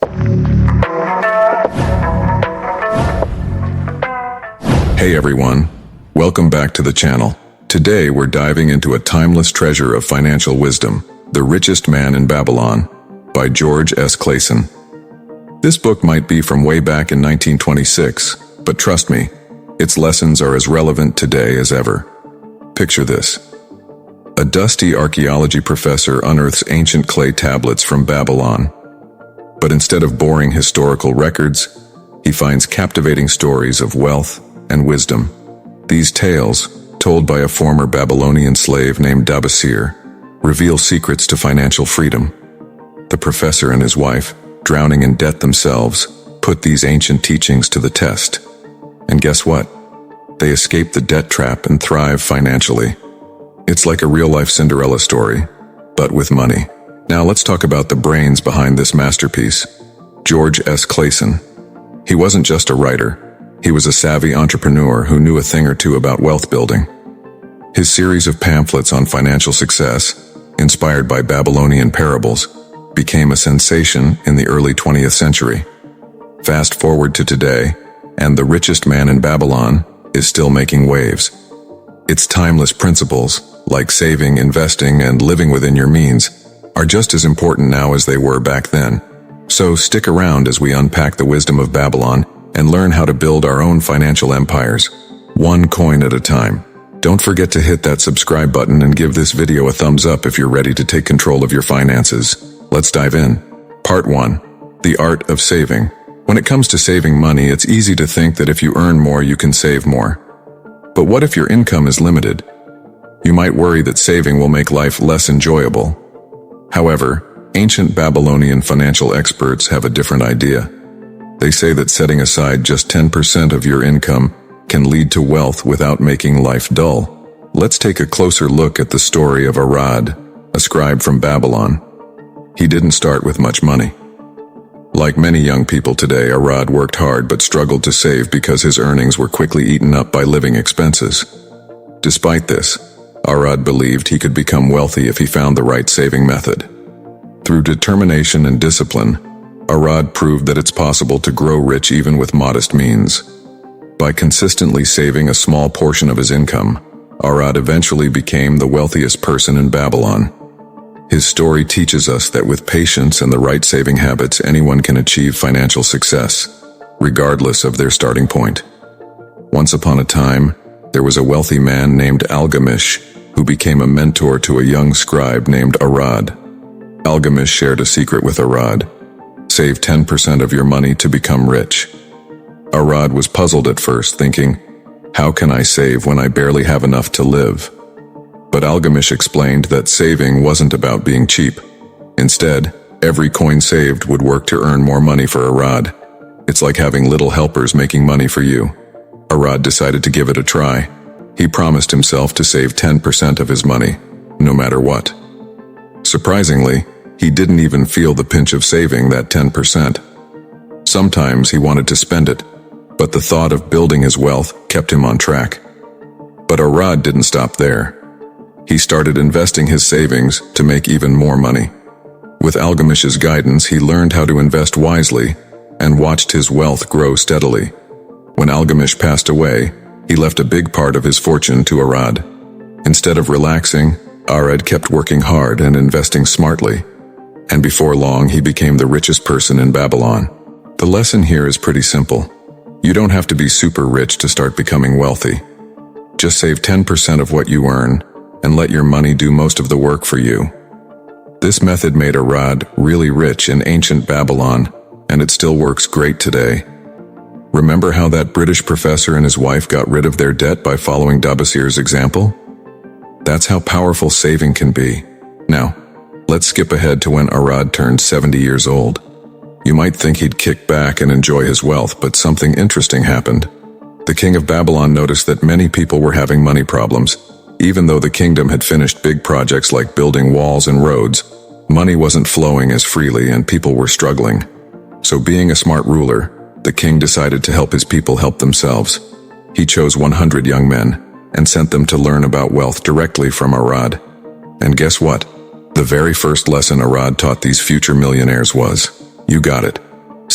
Hey everyone, welcome back to the channel. Today we're diving into a timeless treasure of financial wisdom, The Richest Man in Babylon, by George S. Clason. This book might be from way back in 1926, but trust me, its lessons are as relevant today as ever. Picture this. A dusty archaeology professor unearths ancient clay tablets from Babylon. But instead of boring historical records, he finds captivating stories of wealth and wisdom. These tales, told by a former Babylonian slave named Dabasir, reveal secrets to financial freedom. The professor and his wife, drowning in debt themselves, put these ancient teachings to the test. And guess what? They escape the debt trap and thrive financially. It's like a real-life Cinderella story, but with money. Now let's talk about the brains behind this masterpiece, George S. Clason. He wasn't just a writer. He was a savvy entrepreneur who knew a thing or two about wealth building. His series of pamphlets on financial success, inspired by Babylonian parables, became a sensation in the early 20th century. Fast forward to today, and The Richest Man in Babylon is still making waves. Its timeless principles, like saving, investing, and living within your means, are just as important now as they were back then. So stick around as we unpack the wisdom of Babylon and learn how to build our own financial empires, one coin at a time. Don't forget to hit that subscribe button and give this video a thumbs up if you're ready to take control of your finances. Let's dive in. Part 1. The Art of Saving. When it comes to saving money, it's easy to think that if you earn more, you can save more. But what if your income is limited? You might worry that saving will make life less enjoyable. However, ancient Babylonian financial experts have a different idea. They say that setting aside just 10% of your income can lead to wealth without making life dull. Let's take a closer look at the story of Arad, a scribe from Babylon. He didn't start with much money. Like many young people today, Arad worked hard but struggled to save because his earnings were quickly eaten up by living expenses. Despite this, Arad believed he could become wealthy if he found the right saving method. Through determination and discipline, Arad proved that it's possible to grow rich even with modest means. By consistently saving a small portion of his income, Arad eventually became the wealthiest person in Babylon. His story teaches us that with patience and the right saving habits, anyone can achieve financial success, regardless of their starting point. Once upon a time, there was a wealthy man named Algamish who became a mentor to a young scribe named Arad. Algamish shared a secret with Arad. Save 10% of your money to become rich. Arad was puzzled at first, thinking, how can I save when I barely have enough to live? But Algamish explained that saving wasn't about being cheap. Instead, every coin saved would work to earn more money for Arad. It's like having little helpers making money for you. Arad decided to give it a try. He promised himself to save 10% of his money, no matter what. Surprisingly, he didn't even feel the pinch of saving that 10%. Sometimes he wanted to spend it, but the thought of building his wealth kept him on track. But Arad didn't stop there. He started investing his savings to make even more money. With Algamish's guidance, he learned how to invest wisely and watched his wealth grow steadily. When Algamish passed away, he left a big part of his fortune to Arad. Instead of relaxing, Arad kept working hard and investing smartly. And before long, he became the richest person in Babylon. The lesson here is pretty simple. You don't have to be super rich to start becoming wealthy. Just save 10% of what you earn and let your money do most of the work for you. This method made Arad really rich in ancient Babylon, and it still works great today. Remember how that British professor and his wife got rid of their debt by following Dabasir's example? That's how powerful saving can be. Now, let's skip ahead to when Arad turned 70 years old. You might think he'd kick back and enjoy his wealth, but something interesting happened. The king of Babylon noticed that many people were having money problems. Even though the kingdom had finished big projects like building walls and roads, money wasn't flowing as freely and people were struggling. So being a smart ruler, the king decided to help his people help themselves. He chose 100 young men and sent them to learn about wealth directly from Arad. And guess what? The very first lesson Arad taught these future millionaires was, you got it,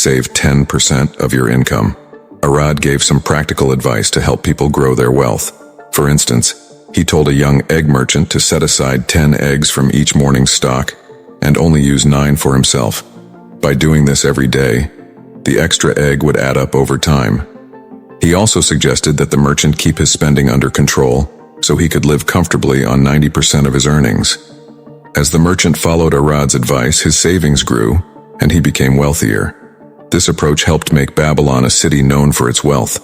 save 10% of your income. Arad gave some practical advice to help people grow their wealth. For instance, he told a young egg merchant to set aside 10 eggs from each morning's stock and only use 9 for himself. By doing this every day, the extra egg would add up over time. He also suggested that the merchant keep his spending under control so he could live comfortably on 90% of his earnings. As the merchant followed Arad's advice, his savings grew and he became wealthier. This approach helped make Babylon a city known for its wealth.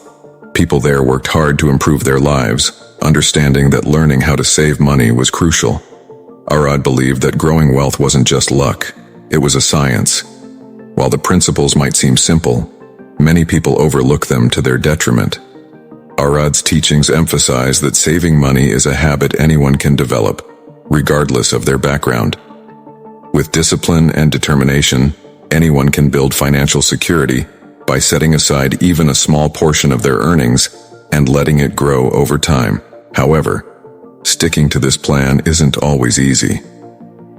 People there worked hard to improve their lives, understanding that learning how to save money was crucial. Arad believed that growing wealth wasn't just luck, it was a science. While the principles might seem simple, many people overlook them to their detriment. Arad's teachings emphasize that saving money is a habit anyone can develop, regardless of their background. With discipline and determination, anyone can build financial security by setting aside even a small portion of their earnings and letting it grow over time. However, sticking to this plan isn't always easy.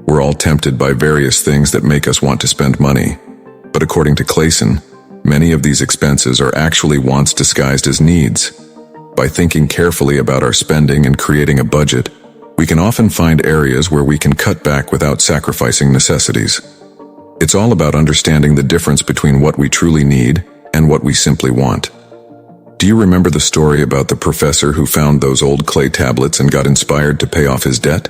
We're all tempted by various things that make us want to spend money. But according to Clason, many of these expenses are actually wants disguised as needs. By thinking carefully about our spending and creating a budget, we can often find areas where we can cut back without sacrificing necessities. It's all about understanding the difference between what we truly need and what we simply want. Do you remember the story about the professor who found those old clay tablets and got inspired to pay off his debt?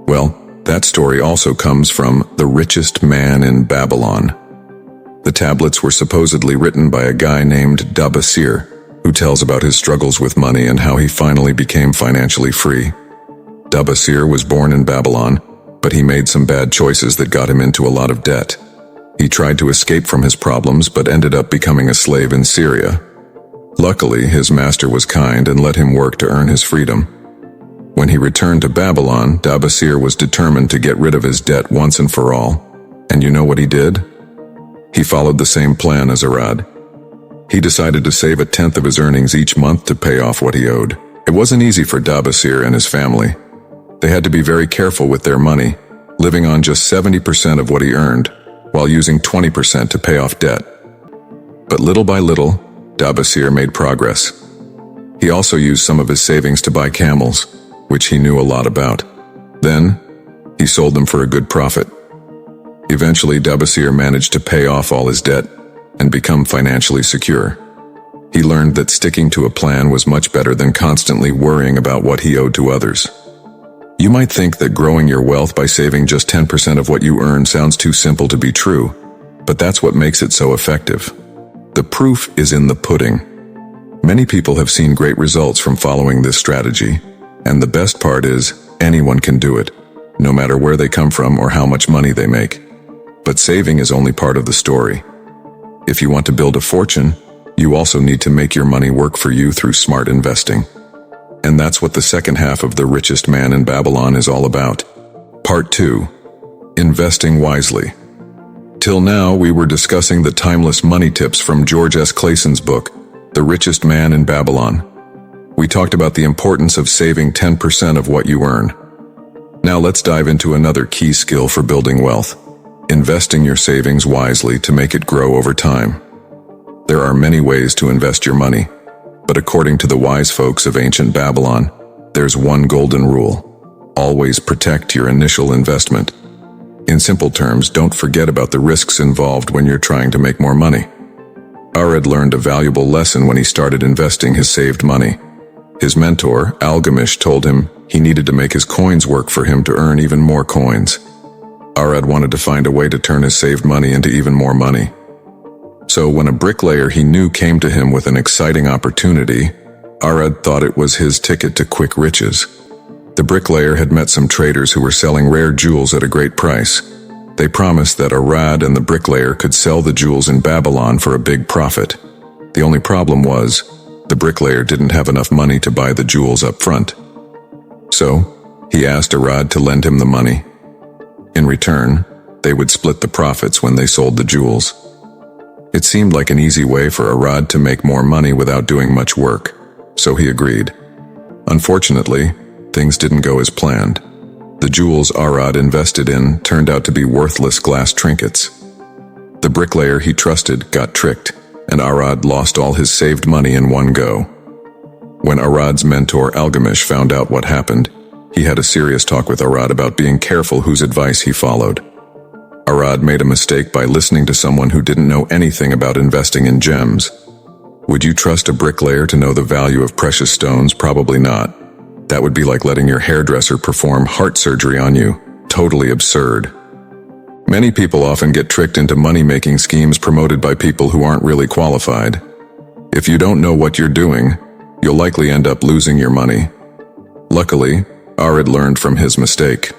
Well, that story also comes from The Richest Man in Babylon. The tablets were supposedly written by a guy named Dabasir, who tells about his struggles with money and how he finally became financially free. Dabasir was born in Babylon, but he made some bad choices that got him into a lot of debt. He tried to escape from his problems but ended up becoming a slave in Syria. Luckily, his master was kind and let him work to earn his freedom. When he returned to Babylon, Dabasir was determined to get rid of his debt once and for all. And you know what he did? He followed the same plan as Arad. He decided to save 1/10 of his earnings each month to pay off what he owed. It wasn't easy for Dabasir and his family. They had to be very careful with their money, living on just 70% of what he earned, while using 20% to pay off debt. But little by little, Dabasir made progress. He also used some of his savings to buy camels, which he knew a lot about. Then, he sold them for a good profit. Eventually, Dabasir managed to pay off all his debt and become financially secure. He learned that sticking to a plan was much better than constantly worrying about what he owed to others. You might think that growing your wealth by saving just 10% of what you earn sounds too simple to be true, but that's what makes it so effective. The proof is in the pudding. Many people have seen great results from following this strategy, and the best part is anyone can do it, no matter where they come from or how much money they make. But saving is only part of the story. If you want to build a fortune, you also need to make your money work for you through smart investing. And that's what the second half of The Richest Man in Babylon is all about. Part 2. Investing Wisely. Till now, we were discussing the timeless money tips from George S. Clason's book, The Richest Man in Babylon. We talked about the importance of saving 10% of what you earn. Now let's dive into another key skill for building wealth: investing your savings wisely to make it grow over time. There are many ways to invest your money, but according to the wise folks of ancient Babylon, there's one golden rule: always protect your initial investment. In simple terms, don't forget about the risks involved when you're trying to make more money. Arad learned a valuable lesson when he started investing his saved money. His mentor, Algamish, told him he needed to make his coins work for him to earn even more coins. Arad wanted to find a way to turn his saved money into even more money. So when a bricklayer he knew came to him with an exciting opportunity, Arad thought it was his ticket to quick riches. The bricklayer had met some traders who were selling rare jewels at a great price. They promised that Arad and the bricklayer could sell the jewels in Babylon for a big profit. The only problem was, the bricklayer didn't have enough money to buy the jewels up front. So, he asked Arad to lend him the money. In return, they would split the profits when they sold the jewels. It seemed like an easy way for Arad to make more money without doing much work, so he agreed. Unfortunately, things didn't go as planned. The jewels Arad invested in turned out to be worthless glass trinkets. The bricklayer he trusted got tricked, and Arad lost all his saved money in one go. When Arad's mentor Algamish found out what happened, he had a serious talk with Arad about being careful whose advice he followed. Arad made a mistake by listening to someone who didn't know anything about investing in gems. Would you trust a bricklayer to know the value of precious stones? Probably not. That would be like letting your hairdresser perform heart surgery on you. Totally absurd. Many people often get tricked into money-making schemes promoted by people who aren't really qualified. If you don't know what you're doing, you'll likely end up losing your money. Luckily, Arad learned from his mistake.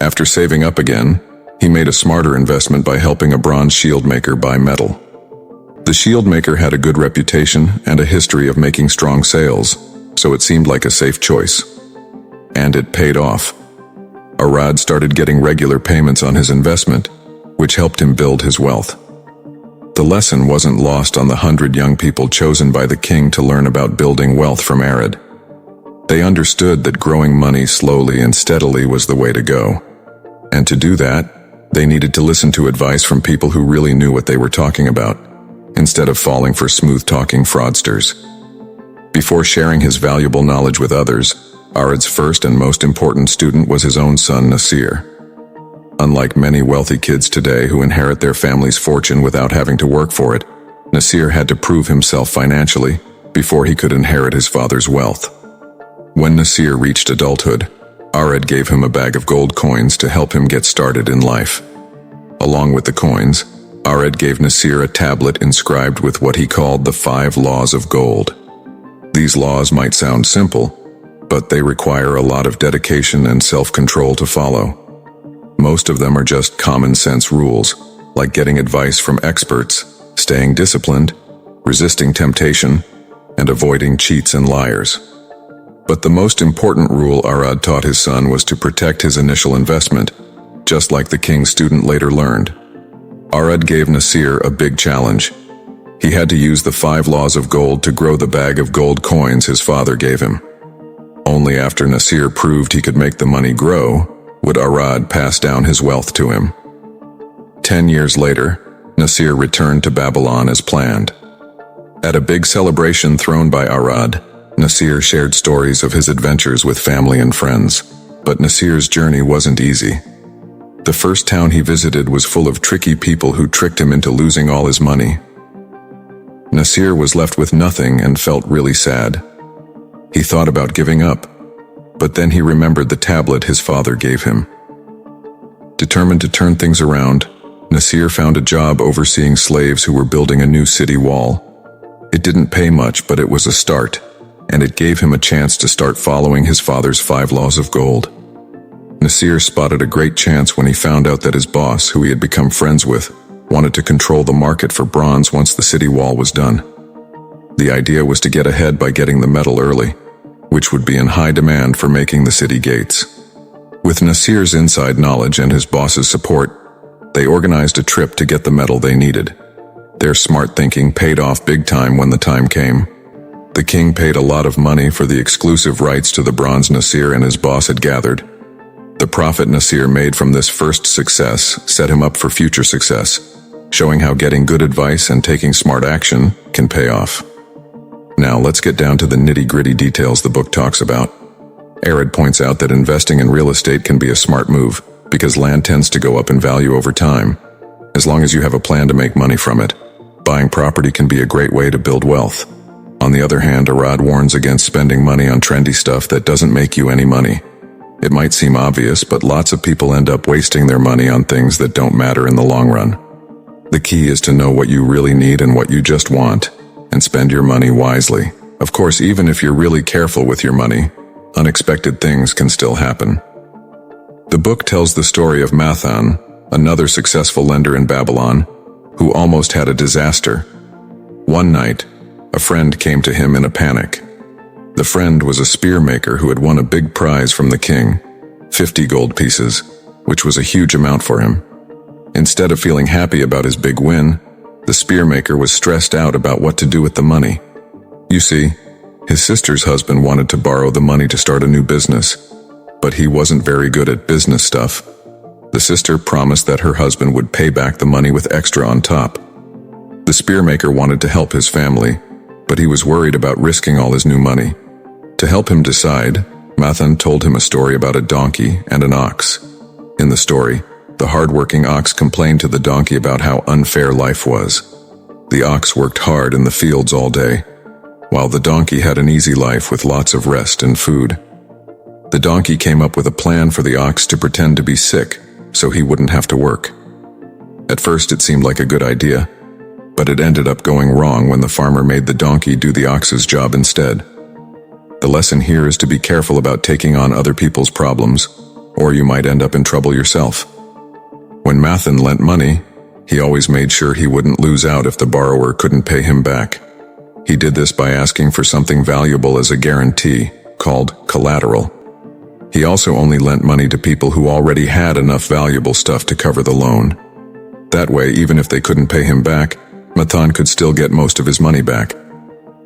After saving up again, he made a smarter investment by helping a bronze shield maker buy metal. The shield maker had a good reputation and a history of making strong sales, so it seemed like a safe choice. And it paid off. Arad started getting regular payments on his investment, which helped him build his wealth. The lesson wasn't lost on the 100 young people chosen by the king to learn about building wealth from Arad. They understood that growing money slowly and steadily was the way to go. And to do that, they needed to listen to advice from people who really knew what they were talking about, instead of falling for smooth-talking fraudsters. Before sharing his valuable knowledge with others, Arad's first and most important student was his own son, Nasir. Unlike many wealthy kids today who inherit their family's fortune without having to work for it, Nasir had to prove himself financially before he could inherit his father's wealth. When Nasir reached adulthood, Arad gave him a bag of gold coins to help him get started in life. Along with the coins, Arad gave Nasir a tablet inscribed with what he called the 5 laws of gold. These laws might sound simple, but they require a lot of dedication and self-control to follow. Most of them are just common-sense rules, like getting advice from experts, staying disciplined, resisting temptation, and avoiding cheats and liars. But the most important rule Arad taught his son was to protect his initial investment, just like the king's student later learned. Arad gave Nasir a big challenge. He had to use the 5 laws of gold to grow the bag of gold coins his father gave him. Only after Nasir proved he could make the money grow, would Arad pass down his wealth to him. 10 years later, Nasir returned to Babylon as planned. At a big celebration thrown by Arad, Nasir shared stories of his adventures with family and friends. But Nasir's journey wasn't easy. The first town he visited was full of tricky people who tricked him into losing all his money. Nasir was left with nothing and felt really sad. He thought about giving up, but then he remembered the tablet his father gave him. Determined to turn things around, Nasir found a job overseeing slaves who were building a new city wall. It didn't pay much, but it was a start, and it gave him a chance to start following his father's 5 laws of gold. Nasir spotted a great chance when he found out that his boss, who he had become friends with, wanted to control the market for bronze once the city wall was done. The idea was to get ahead by getting the metal early, which would be in high demand for making the city gates. With Nasir's inside knowledge and his boss's support, they organized a trip to get the metal they needed. Their smart thinking paid off big time when the time came. The king paid a lot of money for the exclusive rights to the bronze Nasir and his boss had gathered. The profit Nasir made from this first success set him up for future success, showing how getting good advice and taking smart action can pay off. Now let's get down to the nitty-gritty details the book talks about. Arad points out that investing in real estate can be a smart move, because land tends to go up in value over time. As long as you have a plan to make money from it, buying property can be a great way to build wealth. On the other hand, Arad warns against spending money on trendy stuff that doesn't make you any money. It might seem obvious, but lots of people end up wasting their money on things that don't matter in the long run. The key is to know what you really need and what you just want, and spend your money wisely. Of course, even if you're really careful with your money, unexpected things can still happen. The book tells the story of Mathan, another successful lender in Babylon, who almost had a disaster. One night, a friend came to him in a panic. The friend was a spear maker who had won a big prize from the king, 50 gold pieces, which was a huge amount for him. Instead of feeling happy about his big win, the spear maker was stressed out about what to do with the money. You see, his sister's husband wanted to borrow the money to start a new business, but he wasn't very good at business stuff. The The sister promised that her husband would pay back the money with extra on top. The spearmaker wanted to help his family, but he was worried about risking all his new money. To help him decide, Mathan told him a story about a donkey and an ox. In the story, the hard-working ox complained to the donkey about how unfair life was. The ox worked hard in the fields all day, while the donkey had an easy life with lots of rest and food. The donkey came up with a plan for the ox to pretend to be sick, so he wouldn't have to work. At first it seemed like a good idea, but it ended up going wrong when the farmer made the donkey do the ox's job instead. The lesson here is to be careful about taking on other people's problems, or you might end up in trouble yourself. When Mathan lent money, he always made sure he wouldn't lose out if the borrower couldn't pay him back. He did this by asking for something valuable as a guarantee, called collateral. He also only lent money to people who already had enough valuable stuff to cover the loan. That way, even if they couldn't pay him back, Mathan could still get most of his money back.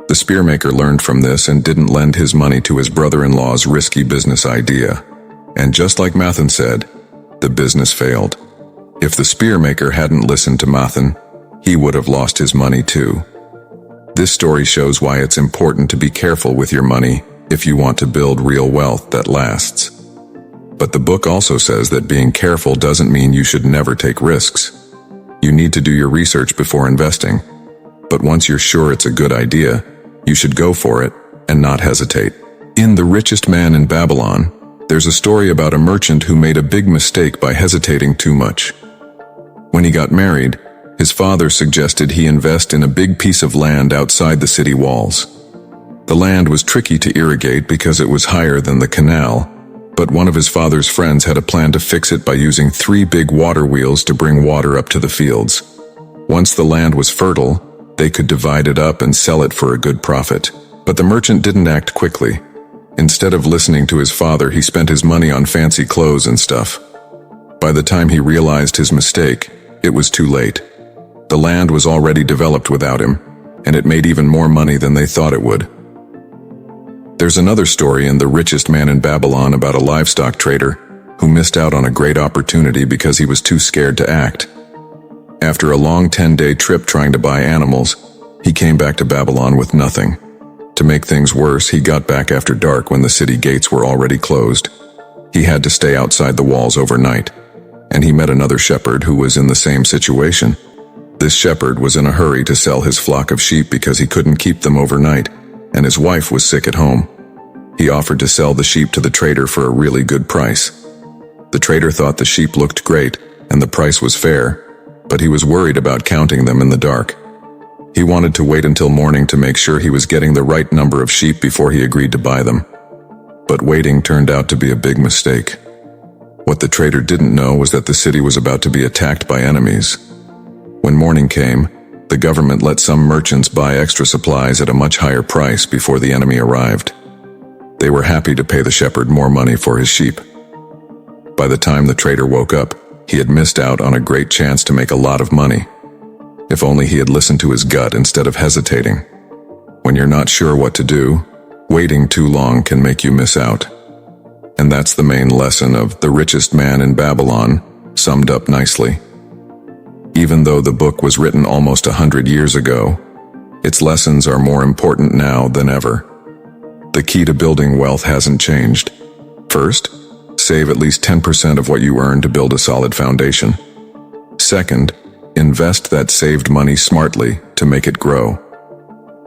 The spearmaker learned from this and didn't lend his money to his brother-in-law's risky business idea. And just like Mathan said, the business failed. If the spearmaker hadn't listened to Mathan, he would have lost his money too. This story shows why it's important to be careful with your money if you want to build real wealth that lasts. But the book also says that being careful doesn't mean you should never take risks. You need to do your research before investing, but once you're sure it's a good idea, you should go for it and not hesitate. In The Richest Man in Babylon, there's a story about a merchant who made a big mistake by hesitating too much. When he got married, his father suggested he invest in a big piece of land outside the city walls. The land was tricky to irrigate because it was higher than the canal, but one of his father's friends had a plan to fix it by using 3 big water wheels to bring water up to the fields. Once the land was fertile, they could divide it up and sell it for a good profit. But the merchant didn't act quickly. Instead of listening to his father, he spent his money on fancy clothes and stuff. By the time he realized his mistake, it was too late. The land was already developed without him, and it made even more money than they thought it would. There's another story in The Richest Man in Babylon about a livestock trader who missed out on a great opportunity because he was too scared to act. After a long 10-day trip trying to buy animals, he came back to Babylon with nothing. To make things worse, he got back after dark when the city gates were already closed. He had to stay outside the walls overnight, and he met another shepherd who was in the same situation. This shepherd was in a hurry to sell his flock of sheep because he couldn't keep them overnight, and his wife was sick at home. He offered to sell the sheep to the trader for a really good price. The trader thought the sheep looked great, and the price was fair, but he was worried about counting them in the dark. He wanted to wait until morning to make sure he was getting the right number of sheep before he agreed to buy them. But waiting turned out to be a big mistake. What the trader didn't know was that the city was about to be attacked by enemies. When morning came, the government let some merchants buy extra supplies at a much higher price before the enemy arrived. They were happy to pay the shepherd more money for his sheep. By the time the trader woke up, he had missed out on a great chance to make a lot of money. If only he had listened to his gut instead of hesitating. When you're not sure what to do, waiting too long can make you miss out. And that's the main lesson of The Richest Man in Babylon, summed up nicely. Even though the book was written almost 100 years ago, its lessons are more important now than ever. The key to building wealth hasn't changed. First, save at least 10% of what you earn to build a solid foundation. Second, invest that saved money smartly to make it grow.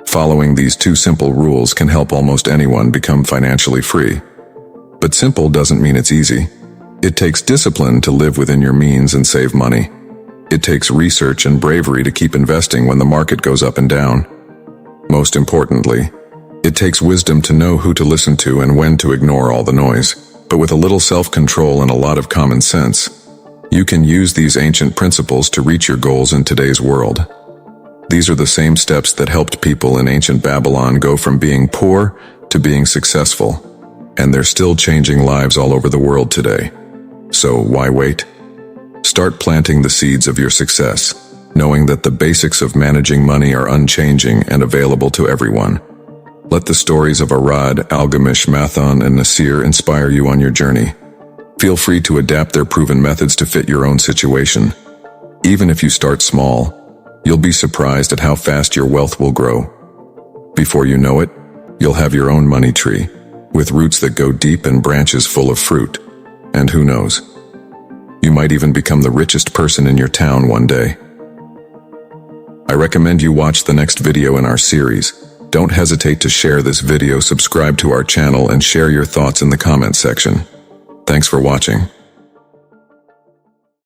Following these 2 simple rules can help almost anyone become financially free. But simple doesn't mean it's easy. It takes discipline to live within your means and save money. It takes research and bravery to keep investing when the market goes up and down. Most importantly, it takes wisdom to know who to listen to and when to ignore all the noise. But with a little self-control and a lot of common sense, you can use these ancient principles to reach your goals in today's world. These are the same steps that helped people in ancient Babylon go from being poor to being successful, and they're still changing lives all over the world today. So why wait? Start planting the seeds of your success, knowing that the basics of managing money are unchanging and available to everyone. Let the stories of Arad, Algamish, Mathan, and Nasir inspire you on your journey. Feel free to adapt their proven methods to fit your own situation. Even if you start small, you'll be surprised at how fast your wealth will grow. Before you know it, you'll have your own money tree, with roots that go deep and branches full of fruit. And who knows? You might even become the richest person in your town one day. I recommend you watch the next video in our series. Don't hesitate to share this video, subscribe to our channel, and share your thoughts in the comment section. Thanks for watching.